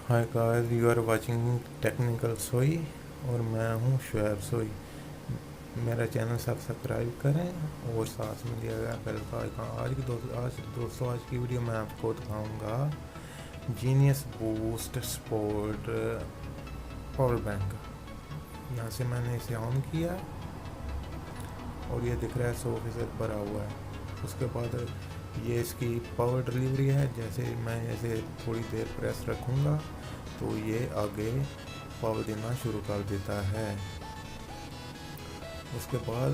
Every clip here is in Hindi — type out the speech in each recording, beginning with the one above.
Hi guys, you are watching technical सोई और मैं हूँ शुएब सोई। मेरा चैनल सब्सक्राइब करें और साथ में दिया गया बेल का आइकन। आज की वीडियो में आपको दिखाऊंगा genius boost sport power bank. यहाँ से मैंने इसे ऑन किया और ये दिख रहा है 100% भरा हुआ है। उसके बाद ये इसकी पावर डिलीवरी है। जैसे मैं ऐसे थोड़ी देर प्रेस रखूँगा तो ये आगे पावर देना शुरू कर देता है। उसके बाद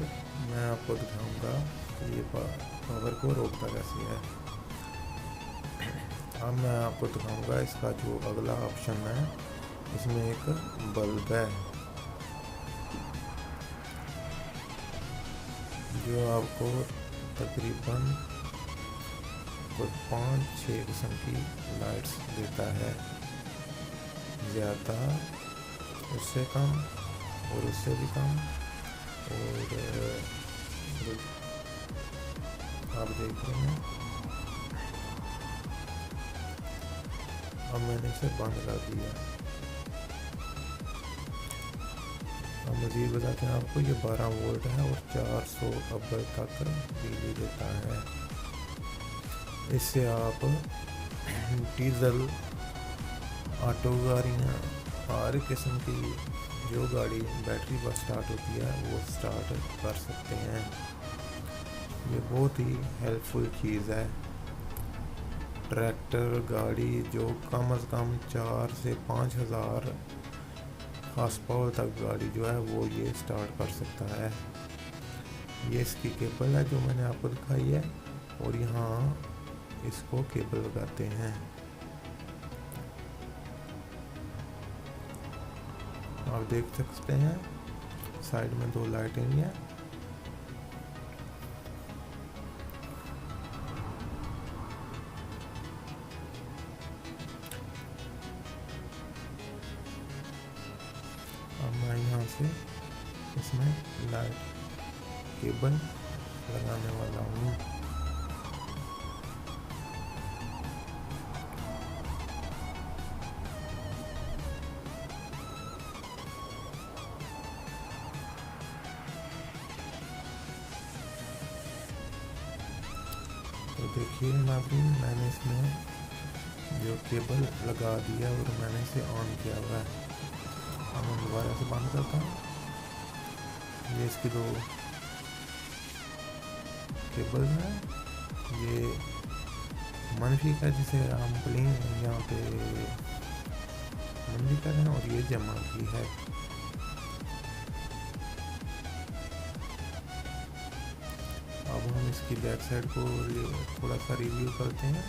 मैं आपको दिखाऊंगा कि ये पावर को रोकता कैसे है। अब मैं आपको दिखाऊंगा इसका जो अगला ऑप्शन है, इसमें एक बल्ब है जो आपको तकरीबन कुछ 5-6 किस्म की लाइट्स देता है, ज़्यादा, उससे कम और उससे भी कम। और आप देख रहे हैं, अब मैंने इसे बंद कर दिया। अब मज़ीद बताते हैं आपको, ये 12 वोल्ट है और 400 अब्बल तक बिजली देता है। इससे आप डीजल, ऑटो गाड़ियाँ, हर किस्म की जो गाड़ी बैटरी पर स्टार्ट होती है वो स्टार्ट कर सकते हैं। ये बहुत ही हेल्पफुल चीज़ है। ट्रैक्टर गाड़ी जो कम से कम 4 से 5 हज़ार हार्स पावर तक गाड़ी जो है वो ये स्टार्ट कर सकता है। ये इसकी केबल है जो मैंने आपको दिखाई है और यहाँ इसको केबल लगाते हैं। आप देख सकते हैं साइड में 2 लाइटें भी हैं। अब मैं यहाँ से इसमें लाइट केबल लगाने वाला हूँ। तो देखिए नाज़रीन, मैंने इसमें जो केबल लगा दिया और मैंने इसे ऑन किया हुआ है। अब मैं दोबारा से बंद करता हूँ। ये इसकी 2 केबल है। ये मनफी का जिसे हम प्लेन यहाँ पे मनफी कर रहे हैं और ये जमा की है। अब हम इसकी बैक साइड को थोड़ा सा रिव्यू करते हैं।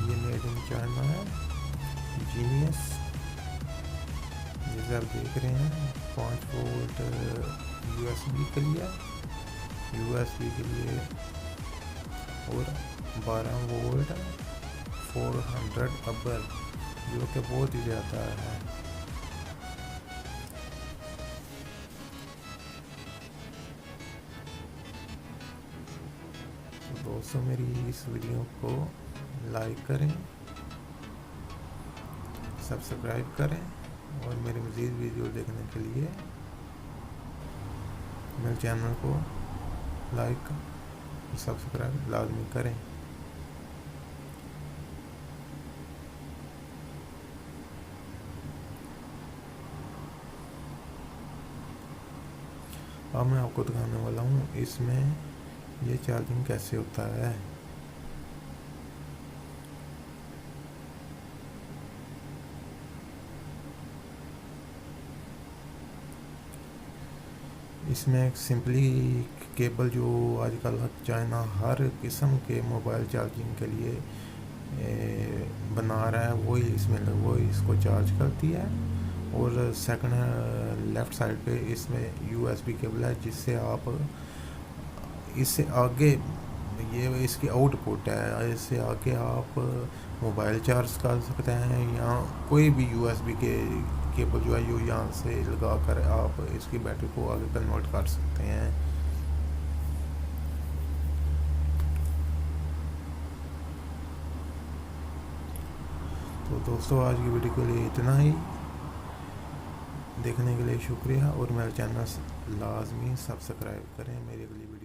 ये मेड इन चाइना है, जीनियस। जैसे आप देख रहे हैं 5 वोल्ट यूएसबी के लिए और 12 वोल्ट 400 अब्बल, जो कि बहुत ही ज़्यादा है। तो दोस्तों, मेरी इस वीडियो को लाइक करें, सब्सक्राइब करें और मेरे मज़ीद वीडियो देखने के लिए मेरे चैनल को लाइक सब्सक्राइब लाजमी करें। अब मैं आपको दिखाने वाला हूँ इसमें ये चार्जिंग कैसे होता है। इसमें एक सिंपली केबल जो आजकल चाइना हर किस्म के मोबाइल चार्जिंग के लिए बना रहा है, वही इसको चार्ज करती है। और सेकंड लेफ़्ट साइड पे इसमें यूएसबी केबल है, जिससे आप इससे आगे, ये इसकी आउटपुट है, इससे आगे आप मोबाइल चार्ज कर सकते हैं या कोई भी यूएसबी के केबल जो है यहाँ से लगा कर आप इसकी बैटरी को आगे कन्वर्ट कर सकते हैं। तो दोस्तों आज की वीडियो के लिए इतना ही। देखने के लिए शुक्रिया और मेरा चैनल लाजमी सब्सक्राइब करें। मेरी अगली वीडियो